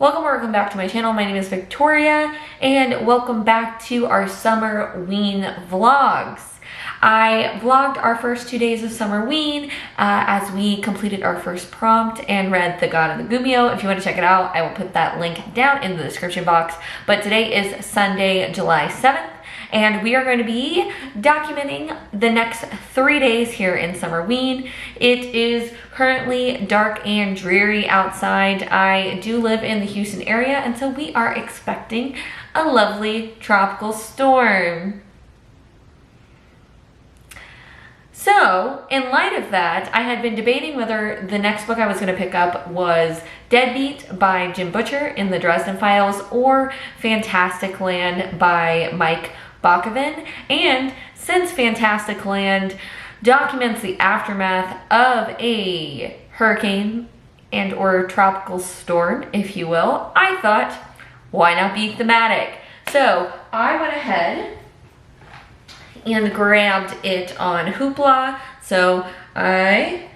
Welcome back to my channel. My name is Victoria, and welcome back to our Summerween vlogs. I vlogged our first 2 days of Summerween as we completed our first prompt and read The God of the Gumio. If you want to check it out, I will put that link down in the description box. But today is Sunday, July 7th. And we are going to be documenting the next 3 days here in Summerween. It is currently dark and dreary outside. I do live in the Houston area, and so we are expecting a lovely tropical storm. So, in light of that, I had been debating whether the next book I was going to pick up was Deadbeat by Jim Butcher in the Dresden Files or Fantasticland by Mike Bockoven. And since Fantasticland documents the aftermath of a hurricane and or tropical storm, if you will, I thought, why not be thematic? So I went ahead and grabbed it on Hoopla. So I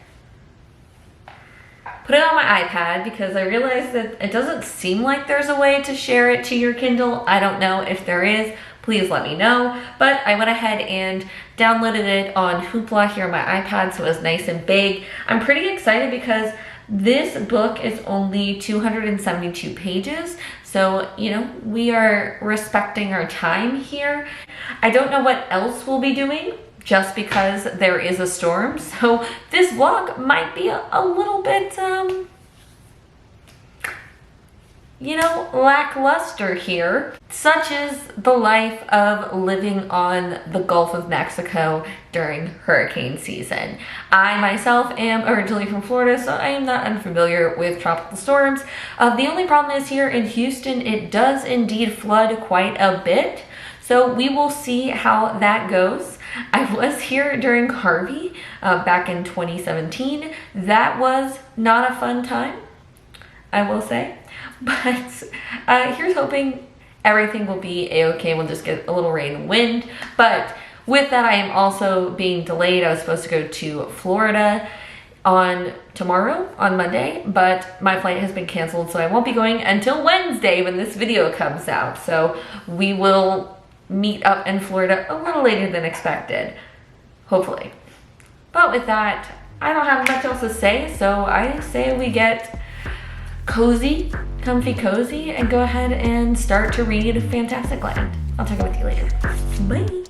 put it on my iPad because I realized that it doesn't seem like there's a way to share it to your Kindle. I don't know if there is. Please let me know. But I went ahead and downloaded it on Hoopla here on my iPad, so it was nice and big. I'm pretty excited because this book is only 272 pages. So, you know, we are respecting our time here. I don't know what else we'll be doing just because there is a storm. So this vlog might be a little bit, you know, lackluster here. Such is the life of living on the Gulf of Mexico during hurricane season. I myself am originally from Florida, so I am not unfamiliar with tropical storms. The only problem is here in Houston, it does indeed flood quite a bit. So we will see how that goes. I was here during Harvey back in 2017. That was not a fun time, I will say. But here's hoping everything will be a-okay. We'll just get a little rain and wind. But with that, I am also being delayed. I was supposed to go to Florida on Monday, but my flight has been canceled, so I won't be going until Wednesday when this video comes out. So we will meet up in Florida a little later than expected, hopefully. But with that, I don't have much else to say, so I say we get comfy cozy, and go ahead and start to read Fantasticland. I'll talk with you later. Bye.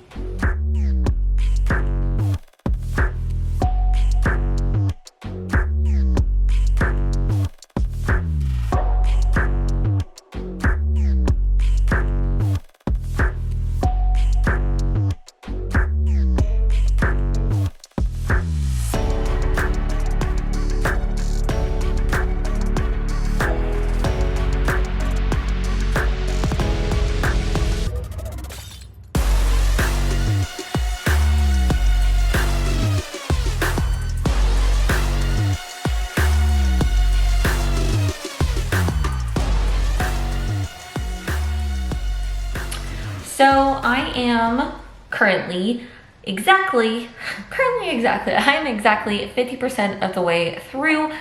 So I am currently exactly 50% of the way through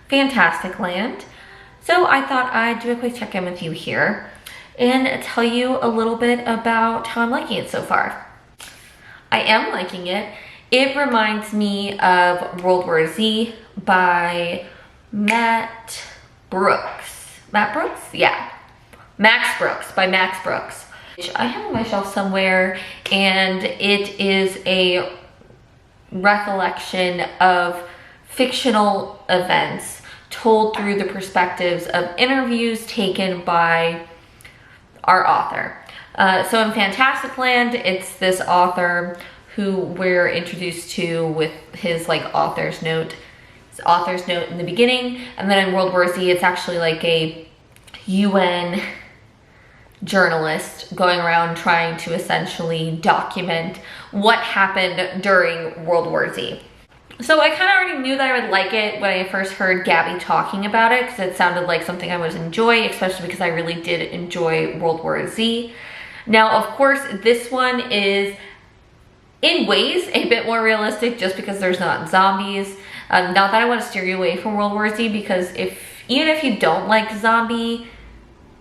Fantasticland. So I thought I'd do a quick check-in with you here and tell you a little bit about how I'm liking it so far. I am liking it. It reminds me of World War Z by Max Brooks. Yeah. Max Brooks by Max Brooks. I have on my shelf somewhere, and it is a recollection of fictional events told through the perspectives of interviews taken by our author. So in Fantasticland, it's this author who we're introduced to with his author's note in the beginning, and then in World War Z, it's actually like a UN journalist going around trying to essentially document what happened during World War Z. So I kind of already knew that I would like it when I first heard Gabby talking about it, because it sounded like something I would enjoy, especially because I really did enjoy World War Z. Now, of course, this one is in ways a bit more realistic just because there's not zombies. Not that I want to steer you away from World War Z, because even if you don't like zombie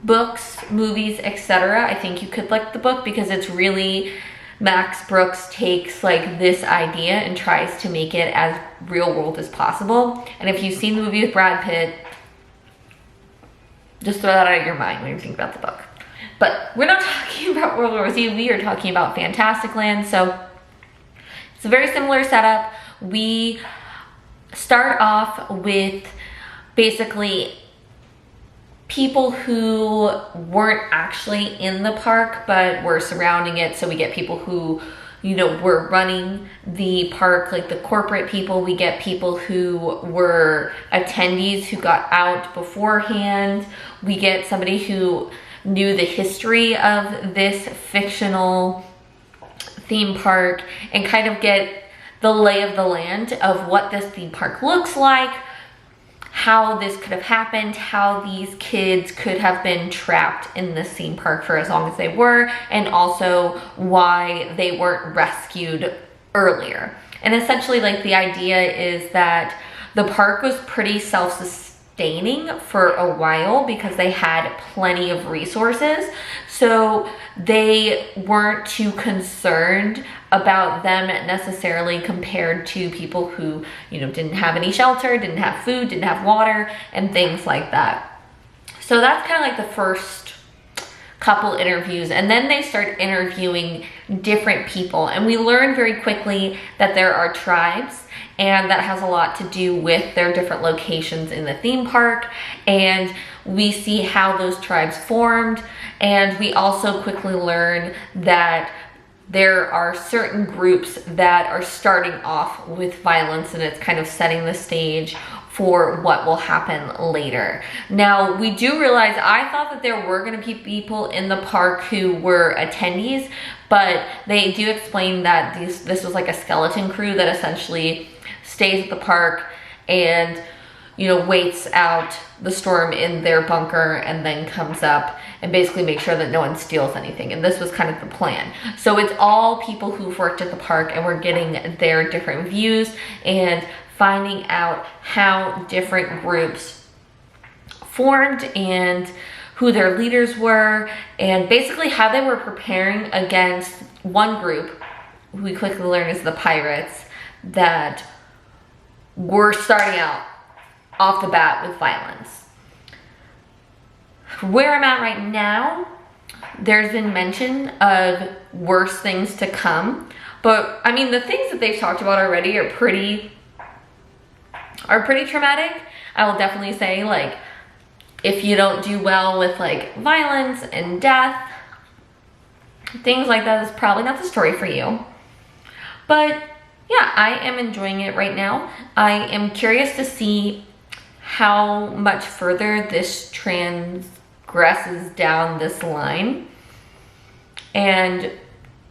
books, movies, etc., I think you could like the book because it's really, Max Brooks takes like this idea and tries to make it as real world as possible. And if you've seen the movie with Brad Pitt, just throw that out of your mind when you think about the book. But we're not talking about World War Z, we are talking about Fantasticland. So it's a very similar setup. We start off with basically people who weren't actually in the park but were surrounding it. So we get people who, you know, were running the park, like the corporate people. We get people who were attendees who got out beforehand. We get somebody who knew the history of this fictional theme park and kind of get the lay of the land of what this theme park looks like, how this could have happened, how these kids could have been trapped in this theme park for as long as they were, and also why they weren't rescued earlier. And essentially, like, the idea is that the park was pretty self-sustaining for a while because they had plenty of resources. So they weren't too concerned about them necessarily compared to people who, you know, didn't have any shelter, didn't have food, didn't have water, and things like that. So that's kind of like the first couple interviews, and then they start interviewing different people, and we learn very quickly that there are tribes, and that has a lot to do with their different locations in the theme park, and we see how those tribes formed, and we also quickly learn that there are certain groups that are starting off with violence, and it's kind of setting the stage for what will happen later. Now, we do realize, I thought that there were going to be people in the park who were attendees, but they do explain that this was like a skeleton crew that essentially stays at the park and, you know, waits out the storm in their bunker and then comes up and basically makes sure that no one steals anything. And this was kind of the plan. So it's all people who've worked at the park, and we're getting their different views and finding out how different groups formed and who their leaders were, and basically how they were preparing against one group, who we quickly learn is the pirates, that were starting out off the bat with violence. Where I'm at right now, there's been mention of worse things to come, but I mean, the things that they've talked about already are pretty traumatic. I will definitely say, like, if you don't do well with like violence and death, things like that is probably not the story for you. But yeah, I am enjoying it right now. I am curious to see how much further this transgresses down this line. And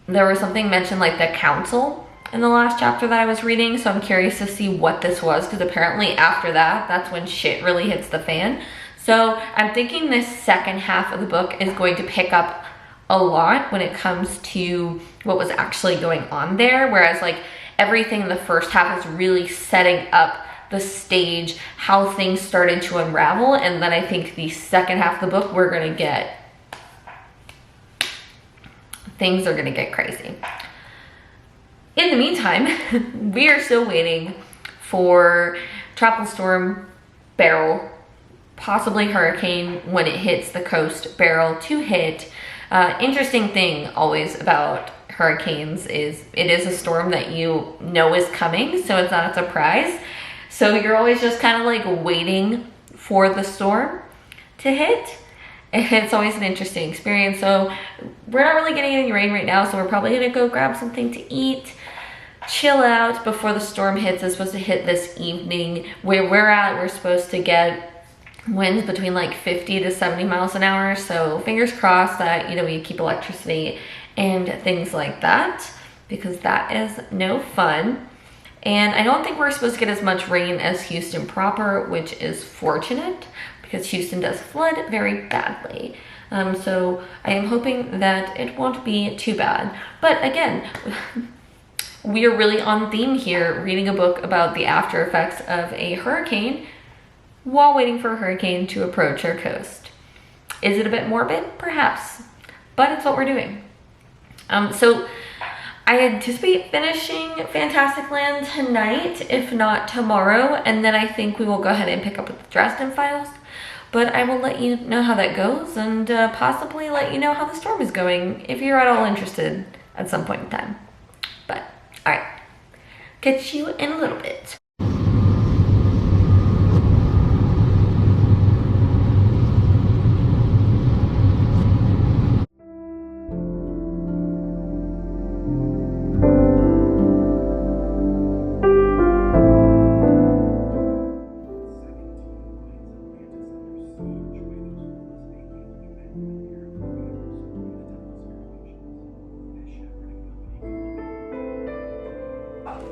there was something mentioned like the council in the last chapter that I was reading, so I'm curious to see what this was, because apparently after that, that's when shit really hits the fan. So I'm thinking this second half of the book is going to pick up a lot when it comes to what was actually going on there, whereas like everything in the first half is really setting up the stage, how things started to unravel, and then I think the second half of the book, we're gonna get, things are gonna get crazy. In the meantime, we are still waiting for Tropical Storm Beryl, possibly hurricane when it hits the coast, Beryl to hit. Interesting thing always about hurricanes is it is a storm that you know is coming, so it's not a surprise. So you're always just kind of like waiting for the storm to hit. And it's always an interesting experience. So we're not really getting any rain right now, so we're probably gonna go grab something to eat, chill out before the storm hits. It's supposed to hit this evening. Where we're at, we're supposed to get winds between like 50 to 70 miles an hour. So fingers crossed that, you know, we keep electricity and things like that, because that is no fun. And I don't think we're supposed to get as much rain as Houston proper, which is fortunate because Houston does flood very badly. So I am hoping that it won't be too bad. But again, we are really on theme here, reading a book about the after effects of a hurricane while waiting for a hurricane to approach our coast. Is it a bit morbid? Perhaps, but it's what we're doing. So I anticipate finishing Fantasticland tonight, if not tomorrow, and then I think we will go ahead and pick up with the Dresden Files. But I will let you know how that goes, and possibly let you know how the storm is going if you're at all interested at some point in time. But, alright, catch you in a little bit.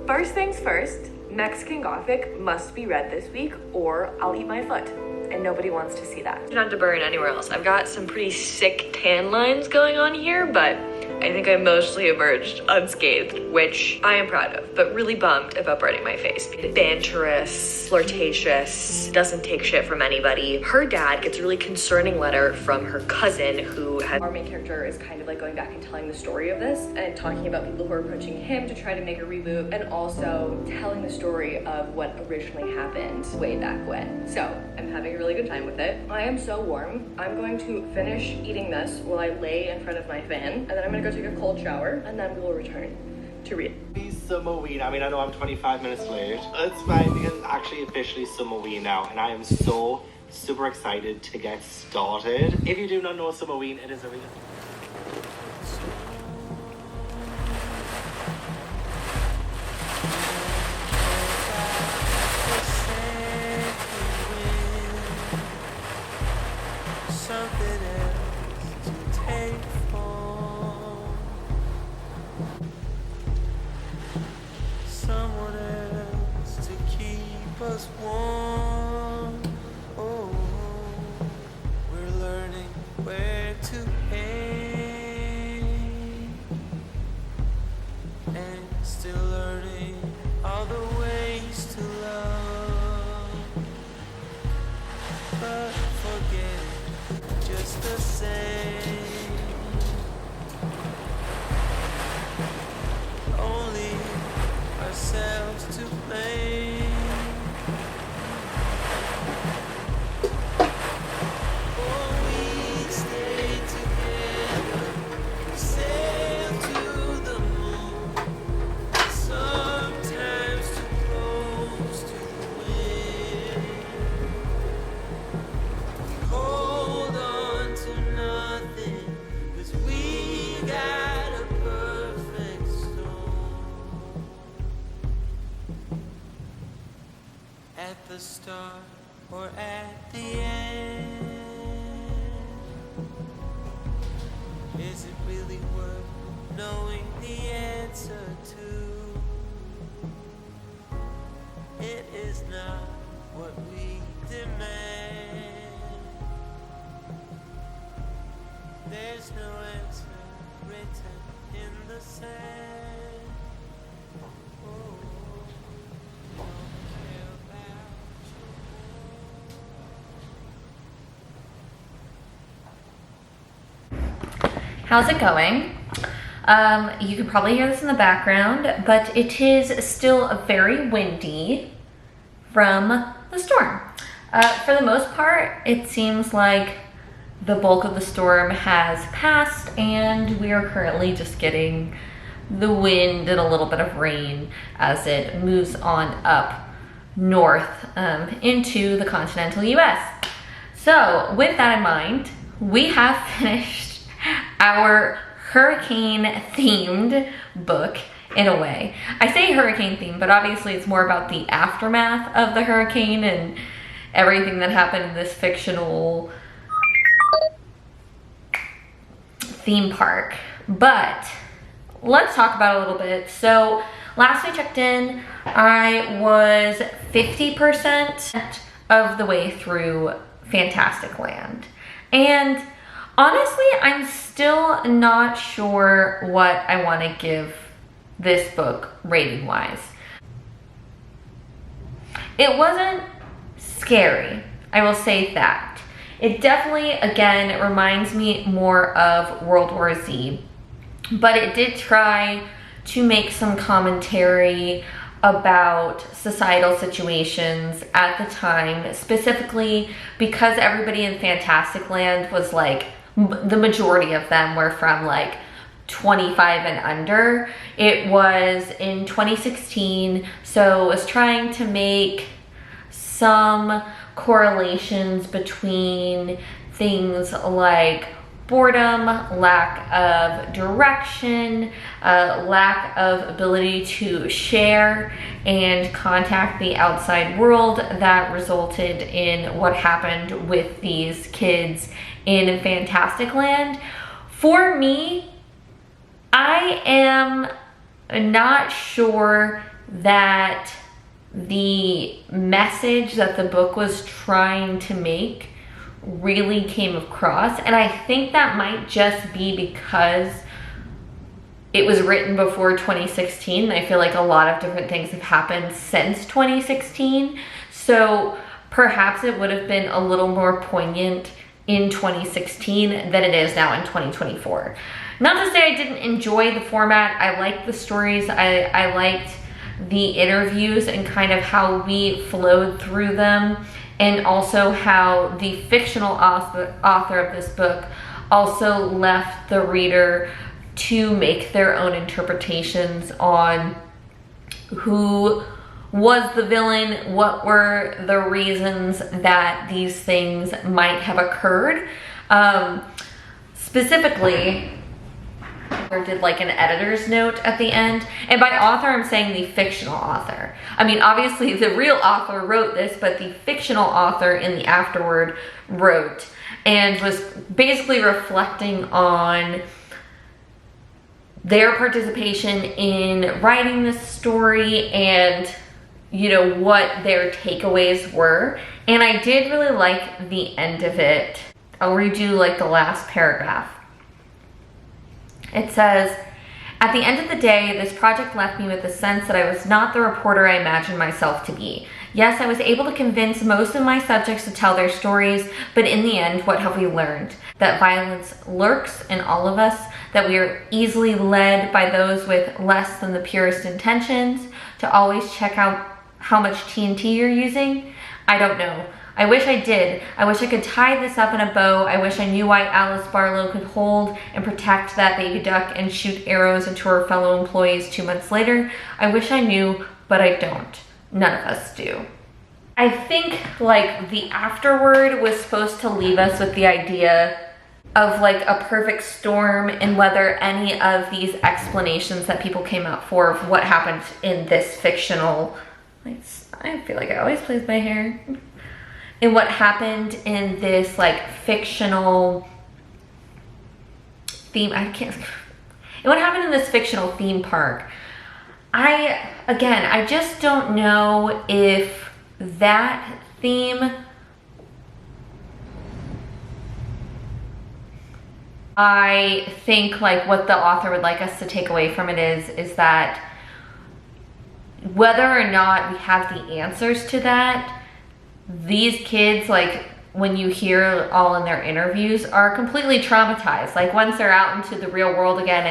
First things first, Mexican Gothic must be read this week or I'll eat my foot, and nobody wants to see that. Not to burn anywhere else. I've got some pretty sick tan lines going on here, but I think I mostly emerged unscathed, which I am proud of, but really bummed about burning my face. Banterous, flirtatious, doesn't take shit from anybody. Her dad gets a really concerning letter from her cousin who has... Our main character is kind of like going back and telling the story of this and talking about people who are approaching him to try to make a reboot, and also telling the story of what originally happened way back when. So I'm having a really good time with it. I am so warm. I'm going to finish eating this while I lay in front of my fan, and then I'm gonna go take a cold shower, and then we will return to read. Summerween. I mean, I know I'm 25 minutes late. It's fine because it's actually officially Summerween now, and I am so super excited to get started. If you do not know Summerween, it is a really... Something else to take for someone else to keep us warm. Oh, we're learning where to aim and still learning all the ways to love, but forgetting just the same. Only ourselves to blame. Oh, we stay together, sail to the moon, sometimes too close to the wind. Hold on to nothing, 'cause we got a perfect storm. At the start or at the end, is it really worth knowing the answer to? It is not what we demand. There's no answer written in the sand. Oh, don't care about How's it going? You can probably hear this in the background, but it is still very windy from the storm. For the most part, it seems like the bulk of the storm has passed and we are currently just getting the wind and a little bit of rain as it moves on up north into the continental US. So with that in mind, we have finished our hurricane themed book in a way. I say hurricane themed, but obviously it's more about the aftermath of the hurricane and everything that happened in this fictional theme park. But let's talk about it a little bit. So last we checked in, I was 50% of the way through Fantasticland. And honestly, I'm still not sure what I want to give this book rating wise. It wasn't scary, I will say that. It definitely, again, reminds me more of World War Z, but it did try to make some commentary about societal situations at the time, specifically because everybody in Fantasticland was like, the majority of them were from like 25 and under. It was in 2016, so it was trying to make some correlations between things like boredom, lack of direction, lack of ability to share and contact the outside world that resulted in what happened with these kids in Fantasticland. For me, I am not sure that the message that the book was trying to make really came across, and I think that might just be because it was written before 2016. I feel like a lot of different things have happened since 2016, so perhaps it would have been a little more poignant in 2016 than it is now in 2024. Not to say I didn't enjoy the format. I liked the stories. I liked the interviews and kind of how we flowed through them, and also how the fictional author of this book also left the reader to make their own interpretations on who was the villain, what were the reasons that these things might have occurred. Specifically, or did like an editor's note at the end, and by author I'm saying the fictional author. I mean, obviously the real author wrote this, but the fictional author in the afterword wrote and was basically reflecting on their participation in writing this story and, you know, what their takeaways were. And I did really like the end of it. I'll redo like the last paragraph. It says, "At the end of the day, this project left me with the sense that I was not the reporter I imagined myself to be. Yes, I was able to convince most of my subjects to tell their stories, but in the end, what have we learned? That violence lurks in all of us, that we are easily led by those with less than the purest intentions, to always check out how much TNT you're using? I don't know. I wish I did. I wish I could tie this up in a bow. I wish I knew why Alice Barlow could hold and protect that baby duck and shoot arrows into her fellow employees 2 months later. I wish I knew, but I don't. None of us do." I think like the afterword was supposed to leave us with the idea of like a perfect storm, and whether any of these explanations that people came up for of what happened in this fictional, I feel like I always place my hair, and what happened in this like fictional theme, and what happened in this fictional theme park. I just don't know if that theme, I think like what the author would like us to take away from it is that whether or not we have the answers to that, these kids, like when you hear all in their interviews, are completely traumatized. Like once they're out into the real world again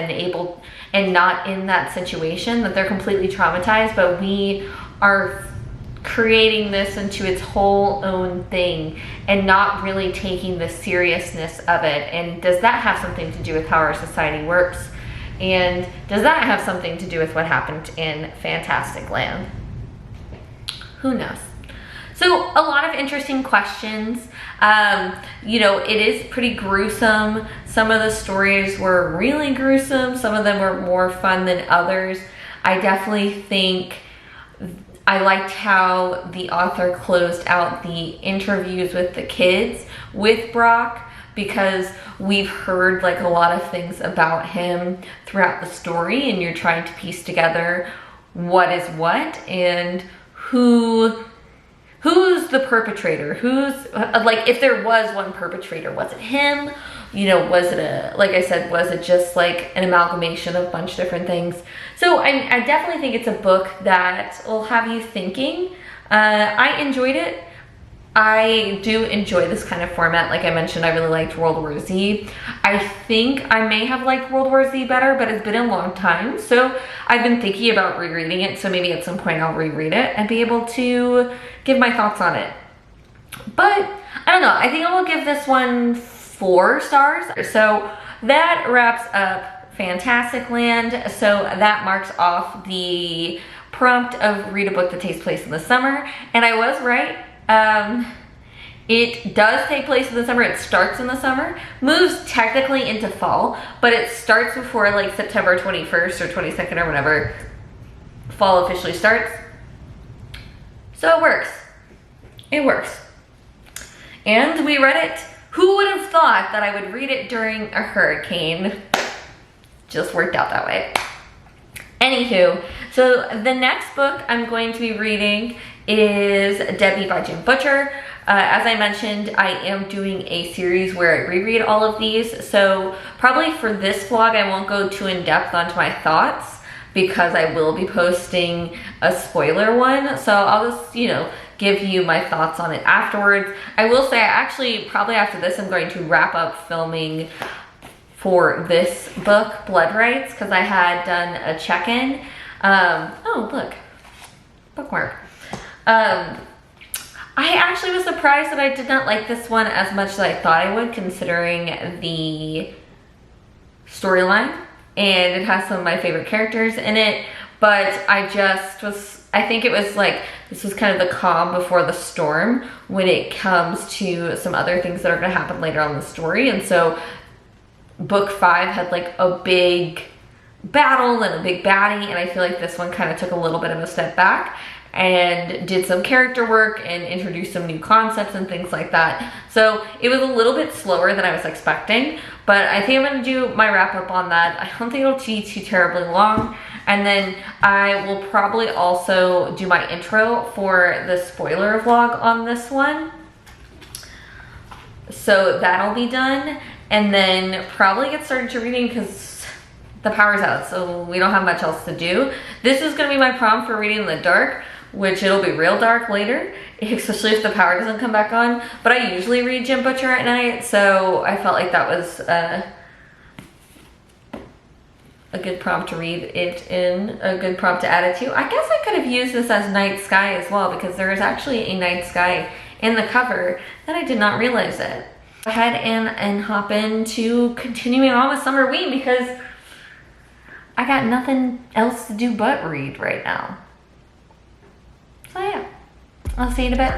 and not in that situation, that they're completely traumatized. But we are creating this into its whole own thing and not really taking the seriousness of it. And does that have something to do with how our society works? And does that have something to do with what happened in Fantasticland? Who knows? So a lot of interesting questions. You know, it is pretty gruesome. Some of the stories were really gruesome. Some of them were more fun than others. I definitely think I liked how the author closed out the interviews with the kids with Brock, because we've heard like a lot of things about him throughout the story, and you're trying to piece together what is what and who's the perpetrator, who's like, if there was one perpetrator, was it him? You know, was it like I said, was it just like an amalgamation of a bunch of different things? So I definitely think it's a book that will have you thinking. I enjoyed it. I do enjoy this kind of format. Like I mentioned, I really liked World War Z. I think I may have liked World War Z better, but it's been a long time. So I've been thinking about rereading it. So maybe at some point I'll reread it and be able to give my thoughts on it. But I don't know. I think I will give this one 4 stars. So that wraps up Fantasticland. So that marks off the prompt of read a book that takes place in the summer. And I was right. It does take place in the summer. It starts in the summer, moves technically into fall, but it starts before like September 21st or 22nd or whenever fall officially starts. So it works. It works. And we read it. Who would have thought that I would read it during a hurricane? Just worked out that way. Anywho, so the next book I'm going to be reading is Deadbeat by Jim Butcher. As I mentioned, I am doing a series where I reread all of these. So probably for this vlog, I won't go too in depth onto my thoughts because I will be posting a spoiler one. So I'll just, you know, give you my thoughts on it afterwards. I will say I actually, probably after this, I'm going to wrap up filming for this book, Blood Rights, because I had done a check-in. Oh, look, bookmark. I actually was surprised that I did not like this one as much as I thought I would, considering the storyline, and it has some of my favorite characters in it, but I think it was like, this was kind of the calm before the storm when it comes to some other things that are going to happen later on in the story. And so book 5 had like a big battle and a big baddie, and I feel like this one kind of took a little bit of a step back and did some character work and introduced some new concepts and things like that. So it was a little bit slower than I was expecting, but I think I'm going to do my wrap up on that. I don't think it'll be too terribly long, and then I will probably also do my intro for the spoiler vlog on this one. So that'll be done, and then probably get started to reading because the power's out, so we don't have much else to do. This is going to be my prompt for reading in the dark, which it'll be real dark later, especially if the power doesn't come back on. But I usually read Jim Butcher at night, so I felt like that was a good prompt to read it in, a good prompt to add it to. I guess I could have used this as night sky as well, because there is actually a night sky in the cover that I did not realize it. Go ahead and hop into continuing on with Summerween, because I got nothing else to do but read right now. So yeah, I'll see you in a bit.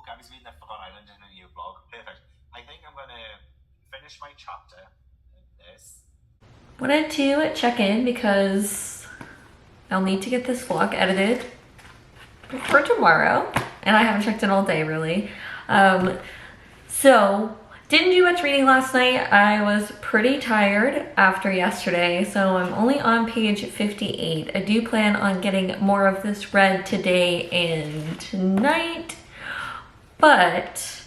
Gabby's reading the Forgotten Island in a new vlog. Perfect. I think I'm gonna finish my chapter in this. Wanted to check in because I'll need to get this vlog edited for tomorrow, and I haven't checked in all day really. So didn't do much reading last night. I was pretty tired after yesterday, so I'm only on page 58. I do plan on getting more of this read today and tonight, but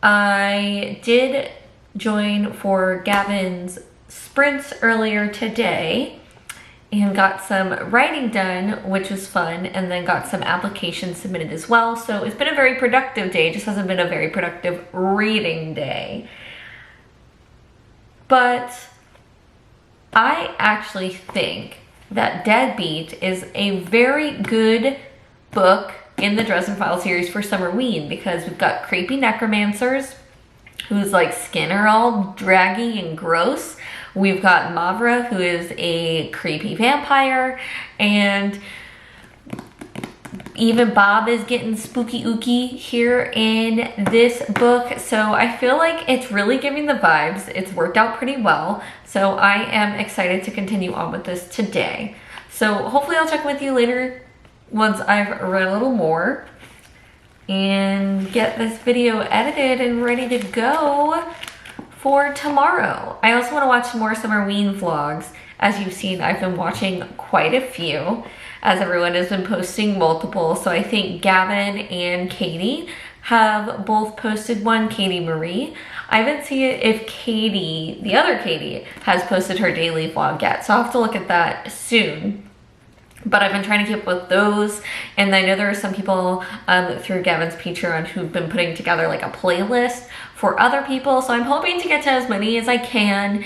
I did join for Gavin's sprints earlier today and got some writing done, which was fun, and then got some applications submitted as well. So it's been a very productive day. It just hasn't been a very productive reading day. But I actually think that Deadbeat is a very good book in the Dresden Files series for Summerween, because we've got creepy necromancers whose like skin are all draggy and gross. We've got Mavra, who is a creepy vampire, and even Bob is getting spooky ooky here in this book. So I feel like it's really giving the vibes. It's worked out pretty well. So I am excited to continue on with this today. So hopefully I'll check with you later once I've read a little more and get this video edited and ready to go for tomorrow. I also want to watch more Summerween vlogs. As you've seen, I've been watching quite a few. as everyone has been posting multiple. So I think Gavin and Katie have both posted one, Katie Marie. I haven't seen if Katie, the other Katie, has posted her daily vlog yet, so I'll have to look at that soon. But I've been trying to keep up with those, and I know there are some people through Gavin's Patreon who've been putting together like a playlist for other people, so I'm hoping to get to as many as I can.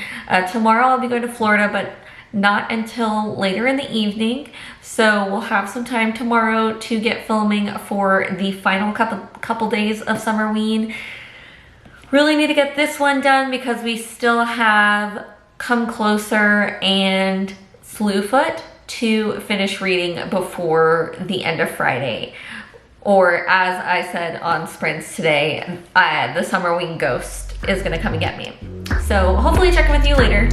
Tomorrow I'll be going to Florida, but not until later in the evening, so we'll have some time tomorrow to get filming for the final couple days of Summerween. Really need to get this one done because we still have Come Closer and Slewfoot to finish reading before the end of Friday. Or as I said on Sprints today, the Summerween Ghost is gonna come and get me. So hopefully check in with you later.